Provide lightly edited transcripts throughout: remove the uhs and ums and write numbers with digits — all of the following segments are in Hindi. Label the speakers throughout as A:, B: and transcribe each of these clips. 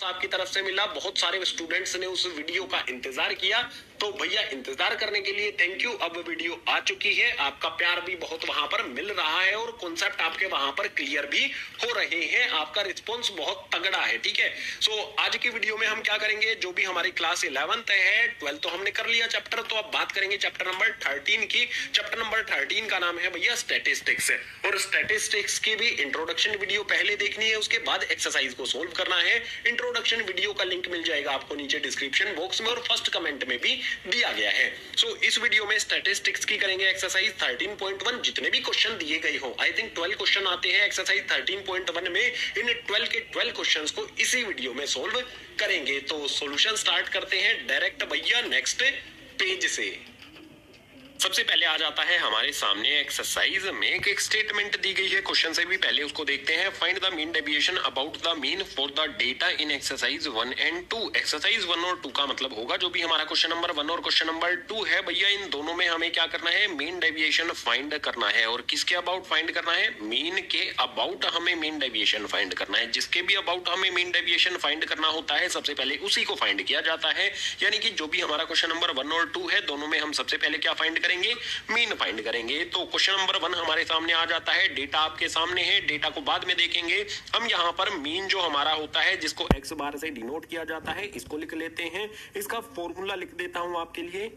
A: आपकी तरफ से मिला, बहुत सारे स्टूडेंट्स ने उस वीडियो का इंतजार किया, तो भैया इंतजार करने के लिए थैंक यू। अब वीडियो आ चुकी है, आपका प्यार भी बहुत वहां पर मिल रहा है और कॉन्सेप्ट आपके वहां पर क्लियर भी हो रहे हैं, आपका रिस्पॉन्स बहुत तगड़ा है। ठीक है, सो आज की वीडियो में हम क्या करेंगे, जो भी हमारी क्लास 11th है, 12th तो हमने कर लिया चैप्टर, तो अब बात करेंगे चैप्टर नंबर 13 की। चैप्टर नंबर 13 का नाम है भैया स्टैटिस्टिक्स, और स्टैटिस्टिक्स की भी इंट्रोडक्शन वीडियो पहले देखनी है, उसके बाद एक्सरसाइज को सोल्व करना है। इंट्रोडक्शन वीडियो का लिंक मिल जाएगा आपको नीचे डिस्क्रिप्शन बॉक्स में और फर्स्ट कमेंट में भी दिया गया है। सो इस वीडियो में स्टैटिस्टिक्स की करेंगे एक्सरसाइज 13.1, जितने भी क्वेश्चन दिए गए हो, आई थिंक 12 क्वेश्चन आते हैं एक्सरसाइज 13.1 में, इन 12 के 12 क्वेश्चंस को इसी वीडियो में सोल्व करेंगे। तो सॉल्यूशन स्टार्ट करते हैं डायरेक्ट भैया नेक्स्ट पेज से। सबसे पहले आ जाता है हमारे सामने एक्सरसाइज में एक स्टेटमेंट दी गई है, क्वेश्चन से भी पहले उसको देखते हैं। Find the mean deviation about the mean for the data in exercise 1 and 2। Exercise 1 और 2 का मतलब होगा जो भी हमारा क्वेश्चन नंबर 1 और क्वेश्चन नंबर 2 है भैया, इन दोनों में हमें क्या करना है, मीन डेविएशन फाइंड करना है। और किसके अबाउट फाइंड करना है, मीन के अबाउट हमें मीन डेविएशन फाइंड करना है। जिसके भी अबाउट हमें मीन डेविएशन फाइंड करना होता है, सबसे पहले उसी को फाइंड किया जाता है। यानी कि जो भी हमारा क्वेश्चन नंबर 1 और 2 है, दोनों में हम सबसे पहले क्या फाइंड करेंगे, मीन फाइंड करेंगे। तो क्वेश्चन नंबर 1 हमारे सामने आ जाता है, डेटा आपके सामने है, डेटा को बाद में देखेंगे। हम यहाँ पर मीन जो हमारा होता है, जिसको एक्स बार से डिनोट किया जाता है, इसको लिख लेते हैं। इसका फॉर्मूला लिख देता हूं आपके लिए।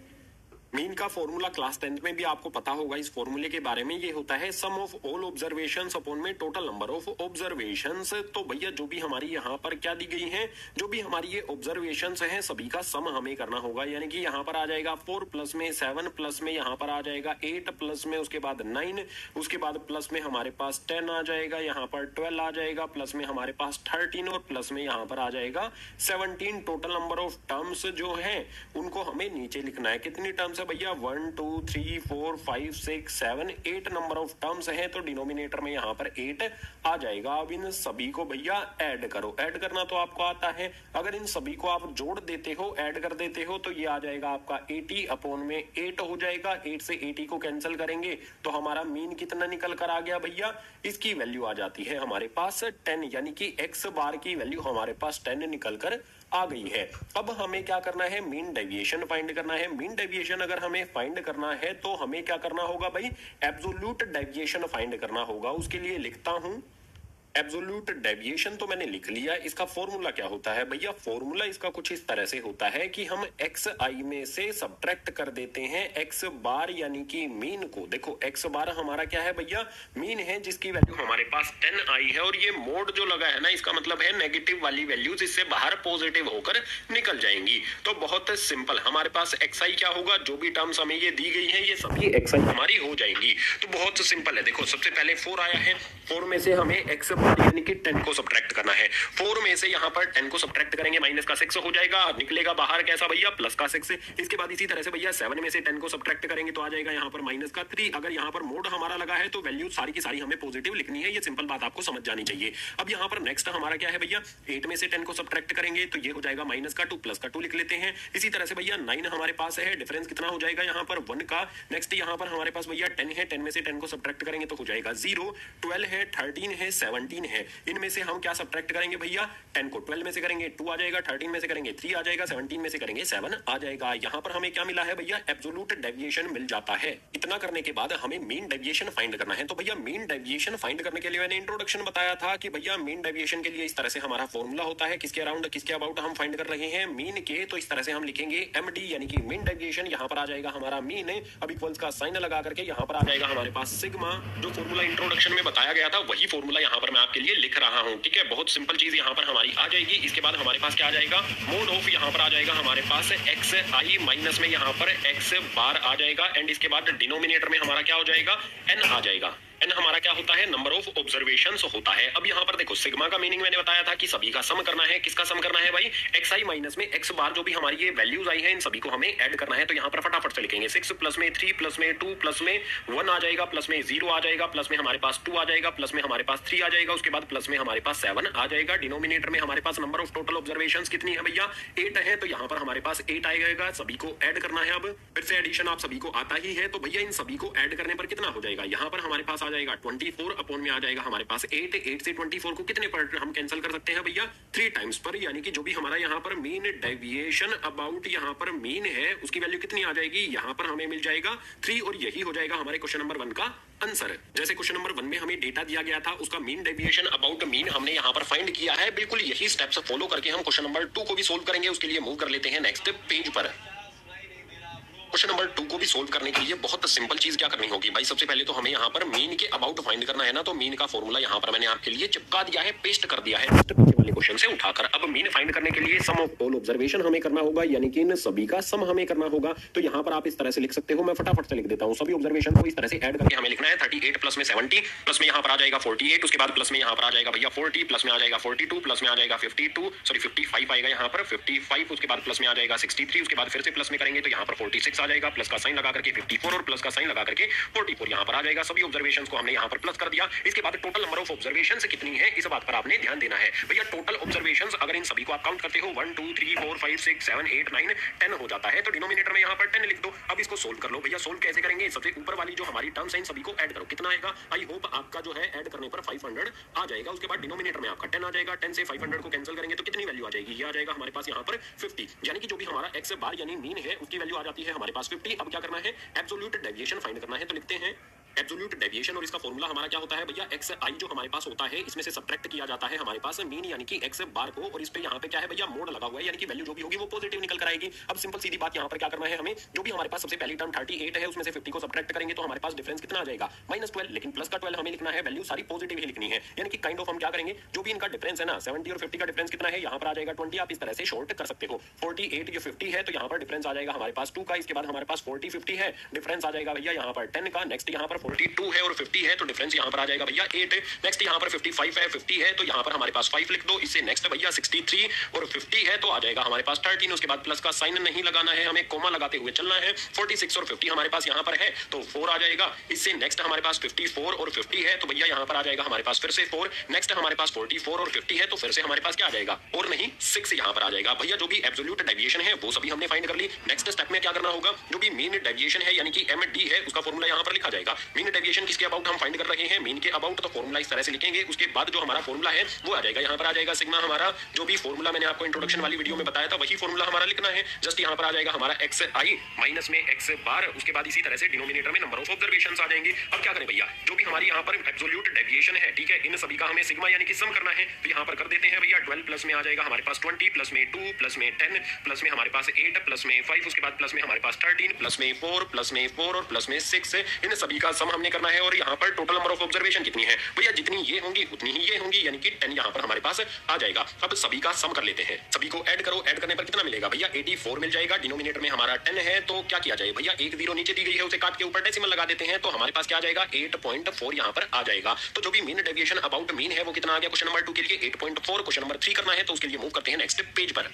A: मीन का फॉर्मूला क्लास 10th में भी आपको पता होगा इस फॉर्मूले के बारे में। ये होता है सम ऑफ ऑल ऑब्जर्वेशंस अपॉन में टोटल नंबर ऑफ ऑब्जर्वेशंस। तो भैया जो भी हमारी यहाँ पर क्या दी गई है, जो भी हमारी ये ऑब्जर्वेशंस हैं, सभी का सम हमें करना होगा। यानी कि यहाँ पर आ जाएगा 4 प्लस में 7 प्लस में यहाँ पर आ जाएगा 8 प्लस में उसके बाद 9, उसके बाद प्लस में हमारे पास 10 आ जाएगा, यहाँ पर 12 आ जाएगा, प्लस में हमारे पास 13 और प्लस में यहाँ पर आ जाएगा 17। टोटल नंबर ऑफ टर्म्स जो है उनको हमें नीचे लिखना है। कितनी टर्म्स भैया, 1 2 3 4 5 6 7 8 नंबर ऑफ टर्म्स है, तो डिनोमिनेटर में यहाँ पर 8 आ जाएगा। अब इन सभी को भैया ऐड करो। ऐड करना तो आपको आता है, अगर इन सभी को आप जोड़ देते हो, ऐड कर देते हो, तो ये आ जाएगा आपका 80 अपॉन में 8 हो जाएगा। 8 से 80 को कैंसिल करेंगे तो हमारा मीन कितना निकल कर आ गया भैया, इसकी वैल्यू आ जाती है हमारे पास 10, यानी कि एक्स बार की वैल्यू हमारे पास 10 निकल कर आ गई है। अब हमें क्या करना है, मीन डेविएशन फाइंड करना है। मीन डेविएशन अगर हमें फाइंड करना है तो हमें क्या करना होगा भाई, एब्सोल्यूट डेविएशन फाइंड करना होगा। उसके लिए लिखता हूं एब्सोल्यूट डेविएशन, तो मैंने लिख लिया। इसका फॉर्मूला क्या होता है भैया, फॉर्मूला इसका कुछ इस तरह से होता है कि हम एक्स आई में से सब्ट्रैक्ट कर देते हैं एक्स बार यानी कि मीन को। देखो एक्स बार हमारा क्या है भैया, मीन है, जिसकी वैल्यू हमारे पास 10 आई है, और ये मोड जो लगा है ना, इसका मतलब है नेगेटिव वाली वैल्यूज इससे बाहर पॉजिटिव होकर निकल जाएंगी। तो बहुत सिंपल, हमारे पास एक्स आई क्या होगा, जो भी टर्म्स हमें ये दी गई है ये सभी एक्स आई हमारी हो जाएंगी। तो बहुत सिंपल है। देखो सबसे पहले 4 आया है, 4 में से हमें एक्स यानी कि 10 को सब्ट्रैक्ट करना है। 4 में से यहाँ पर 10 को सब्ट्रैक्ट करेंगे, माइनस का 6 हो जाएगा, निकलेगा बाहर कैसा भैया, प्लस का 6। इसके बाद इसी तरह से भैया 7 में से 10 को सब्ट्रैक्ट करेंगे तो आ जाएगा यहाँ पर माइनस का 3। अगर यहाँ पर मोड हमारा लगा है तो वैल्यू सारी की सारी हमें पॉजिटिव लिखनी है, ये सिंपल बात आपको समझ जानी चाहिए। अब यहाँ पर नेक्स्ट हमारा क्या है भैया, 8 में से 10 को सब्ट्रैक्ट करेंगे तो ये हो जाएगा माइनस का 2, प्लस का 2 लिख लेते हैं। इसी तरह से भैया 9 हमारे पास है, डिफरेंस कितना हो जाएगा यहाँ पर 1 का। नेक्स्ट यहाँ पर हमारे पास भैया 10 है, 10 में से 10 को सब्ट्रैक्ट करेंगे तो हो जाएगा 0। 12 है, 13 है, 17 है, इनमें से हम क्या सब्ट्रैक्ट करेंगे भैया, 10 को 12 में से करेंगे 2 आ जाएगा, 13 में से करेंगे 3 आ जाएगा, 17 में से करेंगे 7 आ जाएगा। यहाँ पर हमें क्या मिला है भैया, एब्सोल्यूट डेविएशन मिल जाता है। इतना करने के बाद हमें मीन डेविएशन फाइंड करना है। तो भैया मीन डेविएशन फाइंड करने के लिए मैंने इंट्रोडक्शन बताया था कि भैया मीन डेविएशन के लिए इस तरह से हमारा फॉर्मूला होता है, किसके अराउंड किसके अबाउट हम फाइंड कर रहे हैं मीन के। तो इस तरह से हम लिखेंगे MD यानी कि मीन डेविएशन, यहाँ पर आ जाएगा हमारा मीन, अब इक्वल्स का साइन लगा करके यहाँ पर आ जाएगा हमारे पास सिग्मा। जो फॉर्मूला इंट्रोडक्शन में बताया गया था वही फॉर्मूला यहाँ पर मैं आपके लिए लिख रहा हूँ। ठीक है, बहुत सिंपल चीज यहाँ पर हमारी आ जाएगी। इसके बाद हमारे पास क्या आ जाएगा, मोड ऑफ यहाँ पर आ जाएगा हमारे पास एक्स आई माइनस में यहाँ पर एक्स बार आ जाएगा, एंड इसके बाद डिनोमिनेटर में हमारा क्या हो जाएगा, एन आ जाएगा। एन हमारा क्या होता है, नंबर ऑफ ऑब्जर्वेशंस होता है। अब यहाँ पर देखो सिग्मा का मीनिंग मैंने बताया था कि सभी का सम करना है। किसका सम करना है भाई, एक्स आई माइनस में एक्स बार, जो भी हमारी ये वैल्यूज आई है इन सभी को हमें ऐड करना है। तो यहाँ पर फटाफट से लिखेंगे 6 प्लस में 3 प्लस में 2 प्लस में 1 आ जाएगा, प्लस में 0 आ जाएगा, प्लस में हमारे पास 2 आ जाएगा, प्लस में हमारे पास 3 आ जाएगा, उसके बाद प्लस में हमारे पास 7 आ जाएगा। डिनोमिनेटर में हमारे पास नंबर ऑफ टोटल ऑब्जर्वेशंस कितनी है भैया, 8 है, तो यहाँ पर हमारे पास 8 आएगा। सभी को ऐड करना है। अब फिर से एडिशन आप सभी को आता ही है, तो भैया इन सभी को ऐड करने पर कितना हो जाएगा, यहाँ पर हमारे पास आ जाएगा 24 अपॉन में आ जाएगा हमारे पास 8 से 24 को कितने पर हम कैंसिल कर सकते हैं भैया 3 टाइम्स पर, यानी कि जो भी हमारा यहाँ पर मीन डेविएशन अबाउट यहाँ पर मीन है उसकी वैल्यू कितनी आ जाएगी, यहाँ पर हमें मिल जाएगा 3 और यही हो जाएगा हमारे क्वेश्चन नंबर 1 का आंसर। जैसे क्वेश्चन नंबर 1 में हमें डेटा दिया गया था उसका मीन डेविएशन अबाउट मीन हमने यहाँ पर फाइंड किया है, बिल्कुल यही स्टेप्स फॉलो करके हम क्वेश्चन नंबर 2 को भी सोल्व करेंगे। उसके लिए मूव कर लेते हैं नेक्स्ट पेज पर। क्वेश्चन नंबर 2 को भी सोल्व करने के लिए बहुत सिंपल चीज क्या करनी होगी भाई, सबसे पहले तो हमें यहाँ पर मीन के अबाउट फाइंड करना है ना, तो मीन का फॉर्मूला यहाँ पर मैंने आपके लिए चिपका दिया है, पेस्ट कर दिया है पीछे वाले क्वेश्चन से उठाकर। अब मीन फाइंड करने के लिए सम ऑफ ऑल ऑब्जर्वेशन हमें करना होगा, यानी कि इन सभी का सम हमें करना होगा। तो यहाँ पर आप इस तरह से लिख सकते हो, मैं फटाफट से लिख देता हूँ। सभी ऑब्जर्वेशन को इस तरह से ऐड करके हमें लिखना है 38 प्लस में 70 प्लस में यहाँ पर आ जाएगा 48, उसके बाद प्लस में यहाँ पर आ जाएगा भैया 40 प्लस में आ जाएगा 42 प्लस में आ जाएगा 55 आएगा यहाँ पर 55, उसके बाद प्लस में आ जाएगा 63, उसके बाद फिर से प्लस में करेंगे तो यहाँ पर 46 आ जाएगा, प्लस का साइन लगा करके 54 और प्लस का साइन लगा करके 44 यहाँ पर आ जाएगा। सभी ऑब्जर्वेशंस को हमने यहाँ पर प्लस कर दिया। इसके बाद टोटल नंबर ऑफ ऑब्जर्वेशंस कितनी है इस बात पर आपने ध्यान देना है भैया। टोटल ऑब्जर्वेशंस अगर इन सभी को आप काउंट करते हो 1 2 3 4 5 6 7 8 9 10 हो जाता है, तो डिनोमिनेटर में यहाँ पर 10 लिख दो। अब इसको सोल्व कर लो भैया। सोल्व कैसे करेंगे, सबसे ऊपर वाली जो हमारी टर्म्स हैं सभी को ऐड करो, कितना आएगा, आई होप आपका जो है ऐड करने पर 500 आ जाएगा। उसके बाद डिनोमिनेटर में आपका 10 आ जाएगा, 10 से 500 को कैंसिल करेंगे तो कितनी वैल्यू आ जाएगी, ये आ जाएगा हमारे पास यहाँ पर 50, यानी कि जो भी हमारा एक्स बार यानी मीन है उसकी वैल्यू आ जाती है हमारे पास 50। अब क्या करना है, एब्सोल्यूट डेविएशन फाइंड करना है, तो लिखते हैं एब्सोल्यूट डेविएशन और इसका फॉर्मूला हमारा क्या होता है भैया, एक्स आई जो हमारे पास होता है इसमें से सब्ट्रैक्ट किया जाता है हमारे पास मीन यानी कि एक्स बार को, और इस पे यहाँ पे क्या है भैया मोड लगा हुआ है, यानी कि वैल्यू जो भी होगी वो पॉजिटिव निकल कर आएगी। अब सिंपल सीधी बात यहाँ पर क्या करना है हमें, जो भी हमारे पास सबसे पहली टर्म 38 है उसमें से 50 को सब्ट्रैक्ट करेंगे तो हमारे पास डिफरेंस कितना आ जाएगा -12, लेकिन प्लस का 12 हमें लिखना है, वैल्यू सारी पॉजिटिव ही लिखनी है, यानी कि काइंड ऑफ हम क्या करेंगे, जो भी इनका डिफरेंस है ना 70 और 50 का डिफरेंस कितना है, यहाँ पर आ जाएगा 20, आप इस तरह से शॉर्ट कर सकते हो। 48 ये 50 है तो यहाँ पर डिफरेंस आ जाएगा हमारे पास 2 का, इसके बाद हमारे पास 40 50 है, डिफरेंस आ जाएगा भैया यहाँ पर 10 का। नेक्स्ट यहाँ पर 42 है और 50 है तो डिफरेंस यहाँ पर आ जाएगा भैया 8। नेक्स्ट यहाँ पर 55 है 50 है तो यहाँ पर हमारे पास 5 लिख दो। इससे नेक्स्ट भैया 63 और 50 है तो आ जाएगा हमारे पास 13, उसके बाद प्लस का साइन नहीं लगाना है, हमें कोमा लगाते हुए चलना है। 46 और 50 हमारे पास यहाँ पर है तो 4 आ जाएगा। इससे नेक्स्ट हमारे पास 54 और 50 है तो भैया यहाँ पर आ जाएगा हमारे पास फिर से 4। नेक्स्ट हमारे पास 44 और 50 है तो फिर से हमारे पास क्या आ जाएगा, और नहीं 6 यहाँ पर आ जाएगा भैया। जो भी एब्सोल्यूट डेविएशन है वो सभी हमने फाइंड कर ली। नेक्स्ट स्टेप में क्या करना होगा, जो भी मीन डेविएशन है यानी कि MD है उसका फॉर्मूला यहाँ पर लिखा जाएगा। मीन डेविएशन किसके अबाउट हम फाइंड कर रहे हैं, मीन के अबाउट, तो फॉर्मूला इस तरह से लिखेंगे। उसके बाद जो हमारा फॉर्मूला है वो आ जाएगा यहाँ पर आ जाएगा सिग्मा, हमारा जो भी फॉर्मूला मैंने आपको इंट्रोडक्शन वाली वीडियो में बताया था वही फॉर्मूला हमारा लिखना है। जस्ट यहाँ पर आ जाएगा हमारा एक्स आई माइनस में एक्स बार, उसके बाद इसी तरह से डिनोमिनेटर में नंबर ऑफ ऑब्जर्वेशंस आ जाएंगे। अब क्या करें भैया, जो भी हमारी यहाँ पर एब्सोल्यूट डेविएशन है, ठीक है, इन सभी का हमें सिग्मा यानी कि सम करना है, तो यहाँ पर कर देते हैं भैया। 12 प्लस में आ जाएगा हमारे पास 20 प्लस में 2 प्लस में 10 प्लस में हमारे पास 8 प्लस में 5, उसके बाद प्लस में हमारे पास 13 प्लस में 4 प्लस में 4 और प्लस में 6, इन सभी का सम हमने करना है। और यहाँ पर टोटल नंबर ऑफ ऑब्जर्वेशन कितनी है भैया, जितनी ये होंगी उतनी ही ये होंगी, यानी कि 10 यहाँ पर हमारे पास आ जाएगा। अब सभी का सम कर लेते हैं, सभी को ऐड करो। ऐड करने पर कितना मिलेगा भैया, 84 मिल जाएगा। डिनोमिनेटर में हमारा 10 है तो क्या किया जाए भैया, एक जीरो नीचे दी गई है उसे काट के ऊपर डेसिमल लगा देते हैं तो हमारे पास क्या आ जाएगा 8.4 यहाँ पर आ जाएगा। तो जो भी मीन डेविएशन अबाउट मीन है वो कितना आ गया क्वेश्चन नंबर 2 के लिए 8.4। क्वेश्चन नंबर 3 करना है तो उसके लिए मूव करते हैं नेक्स्ट पेज पर।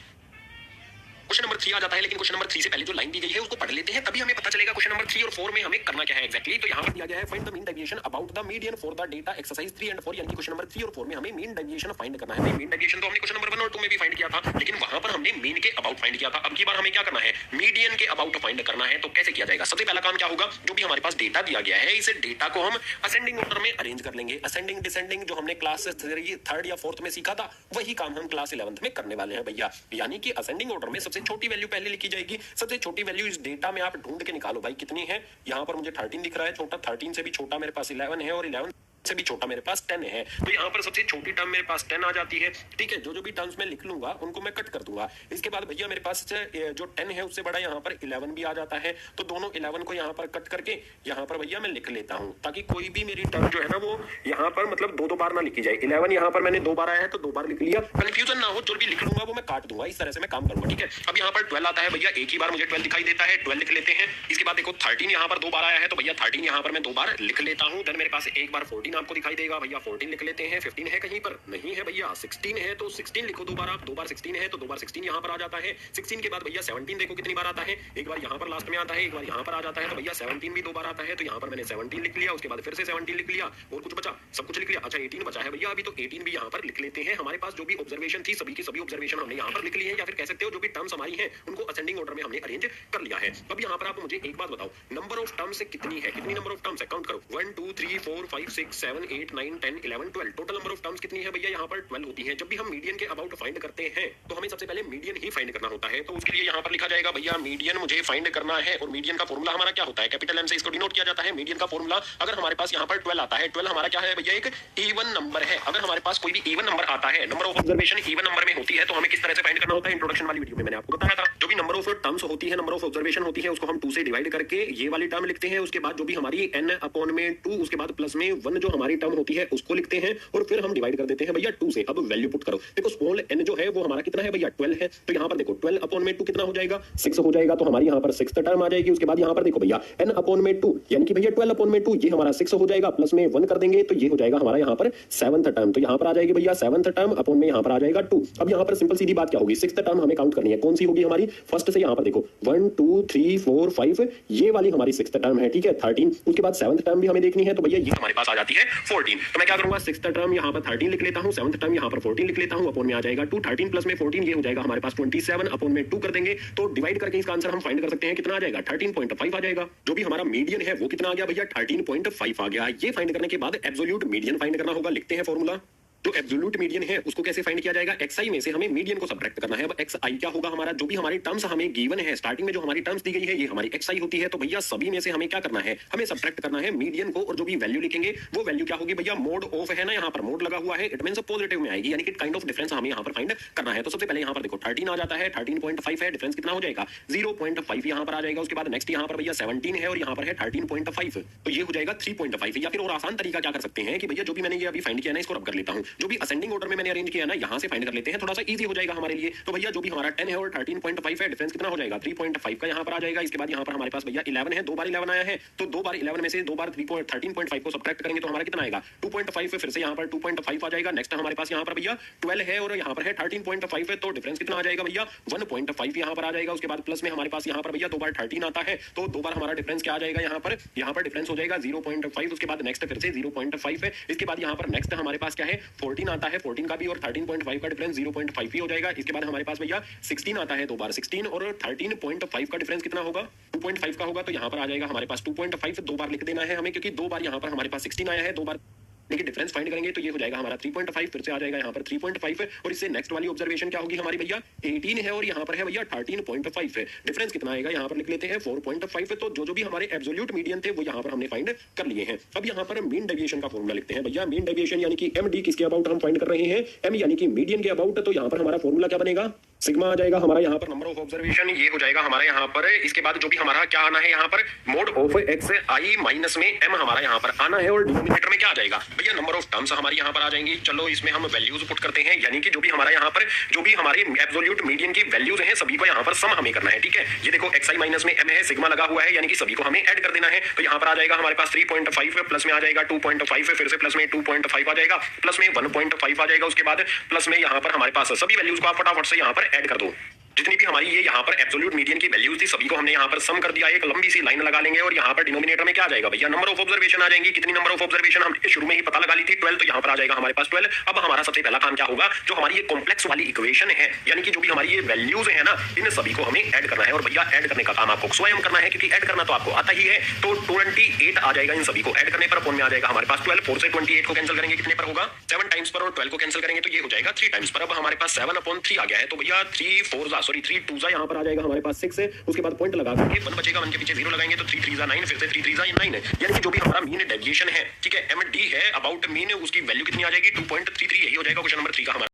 A: क्वेश्चन नंबर 3 आ जाता है, लेकिन क्वेश्चन नंबर 3 से पहले जो लाइन दी गई है उसको पढ़ लेते हैं, तभी हमें पता चलेगा क्वेश्चन नंबर 3 और 4 में हमें करना क्या है एक्जैक्टली। तो यहाँ पर दिया गया है find the mean deviation about the median for the data exercise 3 and 4, यानी कि क्वेश्चन नंबर 3 और 4 में हमें मीन डेविएशन फाइंड करना है। मीन डेविएशन तो हमने क्वेश्चन नंबर 1 और 2 में भी फाइंड किया था, लेकिन वहां पर हमने मीन के अबाउट फाइंड किया था। अब की बार हमें क्या करना है, मीडियन के अबाउट फाइंड करना है। तो कैसे किया जाएगा, सबसे पहला काम क्या होगा, जो भी हमारे पास डेटा दिया गया है इस डेटा को हम असेंडिंग ऑर्डर में अरेंज कर लेंगे। असेंडिंग डिसेंडिंग जो हमने क्लास 3rd या 4th में सीखा था वही काम हम क्लास 11th में करने वाले हैं भैया। यानी कि असेंडिंग ऑर्डर में सबसे छोटी वैल्यू पहले लिखी जाएगी। सबसे छोटी वैल्यू इस डेटा में आप ढूंढ के निकालो भाई कितनी है। यहाँ पर मुझे 13 दिख रहा है छोटा, 13 से भी छोटा मेरे पास 11 है और 11 से भी छोटा मेरे पास 10 है। तो यहाँ पर सबसे छोटी टर्म मेरे पास 10 आ जाती है, ठीक है। जो भी टर्म्स मैं लिख लूंगा उनको मैं कट कर दूंगा। इसके बाद भैया मेरे पास जो 10 है उससे बड़ा यहाँ पर 11 भी आ जाता है, तो दोनों 11 को यहाँ पर कट करके यहाँ पर भैया मैं लिख लेता हूँ, ताकि कोई भी मेरी टर्म जो है ना वो यहाँ पर मतलब दो बार ना लिखी जाए। 11 यहाँ पर मैंने 2 बार आया है तो 2 बार लिख लिया, कंफ्यूजन ना हो, जो भी लिख लूंगा वो मैं काट दूंगा। इस तरह से मैं काम करूंगा, ठीक है। अब यहाँ पर 12 आता है भैया, एक ही बार मुझे 12 दिखाई देता है, 12 लिख लेते हैं। इसके बाद देखो 13 यहाँ पर 2 बार आया है तो भैया 13 यहाँ पर मैं 2 बार लिख लेता हूँ। देन मेरे पास एक बार 14 आपको दिखाई देगा भैया। 14 लिख लेते हैं। 15 है कहीं पर? नहीं है भैया। 16 है तो 16 लिखो दो बार। आप दो बार 16 है तो दो बार 16 यहाँ पर आ जाता है। 16 के बाद भैया 17 देखो कितनी बार आता है। एक बार यहाँ पर लास्ट में आता है, एक बार यहाँ पर आ जाता है। तो भैया 17 भी दो बार आता है। तो यहाँ पर मैंने 17 लिख लिया, उसके बाद फिर से 17 लिख लिया और कुछ बचा, सब कुछ लिख लिया। अच्छा 18 बचा है भैया अभी, तो 18 भी यहाँ पर लिख लेते हैं। हमारे पास जो भी ऑब्जर्वेशन थी सभी की सभी ऑब्जर्वेशन हमने यहाँ पर लिख ली है, या फिर कह सकते हो जो भी टर्म्स हमारी हैं उनको असेंडिंग ऑर्डर में हमने अरेंज कर लिया है। अब यहाँ पर आप मुझे एक बात बताओ, नंबर ऑफ टर्म्स कितनी है? कितनी नंबर ऑफ टर्म्स है? काउंट करो। 1 2 3 4 5 6 7 8 9 10 11 12। टोटल नंबर ऑफ टर्म्स कितनी है भैया? यहाँ पर 12 होती है। जब भी हम मीडियन के अबाउट फाइंड करते हैं तो हमें सबसे पहले मीडियन ही फाइंड करना होता है। तो उसके लिए यहाँ पर लिखा जाएगा भैया मीडियन मुझे फाइंड करना है। और मीडियन का फॉर्मूला हमारा क्या होता है? कैपिटल एम से इसको डिनोट किया जाता है। मीडियन का फॉर्मूला अगर हमारे पास यहाँ पर 12 आता है, 12 हमारा क्या है भैया? एक इवन नंबर है। अगर हमारे पास कोई भी इवन नंबर आता है, number of observation even number में होती है, तो हमें किस तरह से फाइंड करना होता है? इंट्रोडक्शन वाली वीडियो में मैंने आपको बताया था। जो भी नंबर ऑफ टर्म्स होती है, नंबर ऑफ ऑब्जर्वेशन होती है, उसको हम 2 से डिवाइड करके ये वाली टर्म लिखते हैं। उसके बाद जो भी हमारी n अपॉन में 2, उसके बाद प्लस में 1 जो हमारी टर्म होती है उसको लिखते हैं और फिर हम डिवाइड कर देते हैं भैया 2 से। अब वैल्यू पुट करो। देखो स्मॉल n जो है वो हमारा कितना है भैया? 12 है। तो यहाँ पर देखो 12 अपॉन में 2 कितना हो जाएगा? 6 हो जाएगा। तो हमारी यहाँ पर 6th टर्म आ जाएगी। उसके बाद यहाँ पर देखो भैया n अपॉन में 2 यानी कि भैया 12 अपॉन में 2 ये हमारा 6 हो जाएगा, प्लस में 1 कर देंगे तो ये हो जाएगा हमारा यहाँ पर 7th टर्म। तो यहाँ पर आ जाएगी भैया 7th टर्म अपॉन में यहाँ पर आ जाएगा 2। अब यहाँ पर सिंपल सीधी बात क्या होगी? 6th टर्म हमें काउंट करनी है। कौन सी होगी हमारी? फर्स्ट से यहाँ पर देखो 1 2 3 4 5 ये वाली हमारी 6th टर्म है, ठीक है 13। उसके बाद 7th टर्म भी हमें देखनी है, तो भैया ये हमारे पास आ जाती है 14। तो मैं क्या करूंगा? 6th टर्म यहाँ पर 13 लिख लेता हूँ, 7th टर्म यहाँ पर 14 लिख लेता हूँ, अपॉन में आ जाएगा 2। 13 प्लस में 14 ये हो जाएगा हमारे पास 27, अपॉन में 2 कर देंगे तो डिवाइड करके इसका आंसर हम फाइंड कर सकते हैं। कितना आ जाएगा? 13.5 आ जाएगा। जो भी हमारा मीडियन है वो कितना आ गया भैया? 13.5 आ गया। ये फाइंड करने के बाद एब्सोल्यूट मीडियन फाइंड करना होगा। लिखते हैं फॉर्मूला। जो एब्सोल्यूट मीडियन है उसको कैसे फाइंड किया जाएगा? xi में से हमें मीडियन को सबट्रैक्ट करना है। अब xi क्या होगा हमारा? जो भी हमारी टर्म्स हमें गिवन है, स्टार्टिंग में जो हमारी टर्म्स दी गई है ये हमारी xi होती है। तो भैया सभी में से हमें क्या करना है? हमें सबट्रैक्ट करना है मीडियन को, और जो भी वैल्यू लिखेंगे वो वैल्यू क्या होगी भैया? मोड ऑफ है ना, यहाँ पर मोड लगा हुआ है, इट मींस पॉजिटिव में आएगी, यानी कि काइंड ऑफ डिफरेंस हमें यहाँ पर फाइंड करना है। तो सबसे पहले यहाँ पर देखो 13 आ जाता है, 13.5 है, डिफरेंस कितना हो जाएगा? 0.5 यहाँ पर आ जाएगा। उसके बाद नेक्स्ट यहाँ पर भैया 17 है और यहाँ पर है 13.5, तो ये हो जाएगा 3.5। या फिर और आसान तरीका क्या कर सकते हैं कि भैया जो भी मैंने ये अभी फाइंड किया ना इसको रब कर लेता हूँ। जो भी असेंडिंग ऑर्डर मैंने अरेंज किया ना यहाँ से फाइंड कर लेते हैं, थोड़ा सा इजी हो जाएगा हमारे लिए। तो भैया जो भी हमारा 10 है और 13.5 है, डिफरेंस कितना हो जाएगा? 3.5 का यहाँ पर आ जाएगा। इसके बाद यहाँ पर हमारे पास भैया 11 है, 2 बार 11 आया है, तो 2 बार 11 में से 2 बार 13.5 को सबट्रैक्ट करेंगे तो हमारा कितना आएगा? 2.5। फिर से यहाँ पर 2.5 आ जाएगा। नेक्स्ट हमारे पास यहाँ पर भैया 12 है और यहाँ पर है 13.5 है, तो डिफरेंस कितना आ जाएगा भैया? 1.5 यहाँ पर आ जाएगा। उसके बाद प्लस में हमारे पास यहाँ पर भैया 2 बार 13 आता है, तो 2 बार हमारा डिफरेंस क्या आ जाएगा? यहाँ पर डिफरेंस हो जाएगा 0.5। उसके बाद नेक्स्ट फिर से 0.5 है। इसके बाद यहाँ पर नेक्स्ट हमारे पास क्या है? 14 आता है, 14 का भी और 13.5 का डिफरेंस 0.5 ही हो जाएगा। इसके बाद हमारे पास भैया 16 आता है, 2 बार 16 और 13.5 का डिफरेंस कितना होगा? 2.5 का होगा। तो यहाँ पर आ जाएगा हमारे पास 2.5, 2 बार लिख देना है हमें, क्योंकि 2 बार यहाँ पर हमारे पास 16 आया है, 2 बार लेकिन डिफरेंस फाइंड करेंगे तो ये हो जाएगा हमारा 3.5। फिर से आ जाएगा यहाँ पर 3.5 और इससे नेक्स्ट वाली ऑब्जर्वेशन क्या होगी हमारी भैया? 18 है और यहाँ पर है भैया 13.5 है। डिफरेंस कितना आएगा? यहाँ पर लिख लेते हैं 4.5। तो जो भी हमारे एब्सोल्यूट मीडियन थे वो यहाँ पर हमने फाइंड कर लिए हैं। अब यहाँ पर मीन डेविएशन का फॉर्मूला लिखते हैं भैया। मीन डेविएशन यानी कि MD किसके अबाउट हम फाइंड कर रहे हैं? M यानी कि मीडियन के अबाउट। तो यहाँ पर हमारा फॉर्मूला क्या बनेगा? सिग्मा आ जाएगा हमारा यहाँ पर नंबर ऑफ ऑब्जर्वेशन, ये हो जाएगा हमारे यहाँ पर। इसके बाद जो भी हमारा क्या आना है यहाँ पर? मोड ऑफ xi माइनस में m हमारा यहाँ पर आना है, और डिनोमिनेटर में क्या आ जाएगा भैया? नंबर ऑफ टर्म्स हमारी यहाँ पर आ जाएंगी। चलो इसमें हम वैल्यूज पुट करते हैं, यानी कि जो भी हमारा यहाँ पर जो भी हमारे एब्सोल्यूट मीडियन की वैल्यूज हैं सभी को यहाँ पर सम हमें करना है, ठीक है। ये देखो xi माइनस में m है, सिग्मा लगा हुआ है, यानी कि सभी को हमें ऐड कर देना है। तो यहाँ पर आ जाएगा हमारे पास 3.5 प्लस में आ जाएगा 2.5, फिर से प्लस में 2.5 आ जाएगा, प्लस में 1.5 आ जाएगा। उसके बाद प्लस में यहाँ पर हमारे पास सभी वैल्यूज को आप फटाफट से यहाँ पर ऐड कर दो। जितनी भी हमारी ये यहाँ पर एब्सोल्यूट मीडियन की वैल्यूज थी सभी को हमने यहाँ पर सम कर दिया। एक लंबी सी लाइन लगा लेंगे और यहाँ पर डिनोमिनेटर में क्या आ जाएगा भैया? नंबर ऑफ ऑब्जर्वेशन आ जाएंगी। कितनी नंबर ऑफ ऑब्जर्वेशन हमने शुरू में ही पता लगा ली थी? 12। तो यहाँ पर आ जाएगा हमारे पास 12। अब हमारा सबसे पहला काम क्या होगा? जो हमारी ये कॉम्प्लेक्स वाली इक्वेशन है, यानी कि जो भी हमारी ये वैल्यूज है ना, इन सभी को हमें ऐड करना है। और भैया ऐड करने का काम आपको स्वयं करना है, क्योंकि ऐड करना तो आपको आता ही है। तो 28 आ जाएगा इन सभी को ऐड करने पर, अपॉन में आ जाएगा हमारे पास 12। 4 से 28 को कैंसिल करेंगे कितने पर होगा? 7 टाइम्स पर, और 12 को कैंसिल करेंगे तो ये हो जाएगा 3 टाइम्स पर। अब हमारे पास 7/3 आ गया है। तो भैया 3 2 यहाँ पर आ जाएगा हमारे पास 6 है। उसके बाद पॉइंट लगा करके 1 बचेगा, 1 के पीछे 0 लगाएंगे तो 3 3 9, फिर से 3 3 9 है। यानी कि जो भी हमारा मीन डेविएशन है, ठीक है, MD है अबाउट मीन, उसकी वैल्यू कितनी आ जाएगी? 2.33। यही हो जाएगा क्वेश्चन नंबर 3 का हमारा।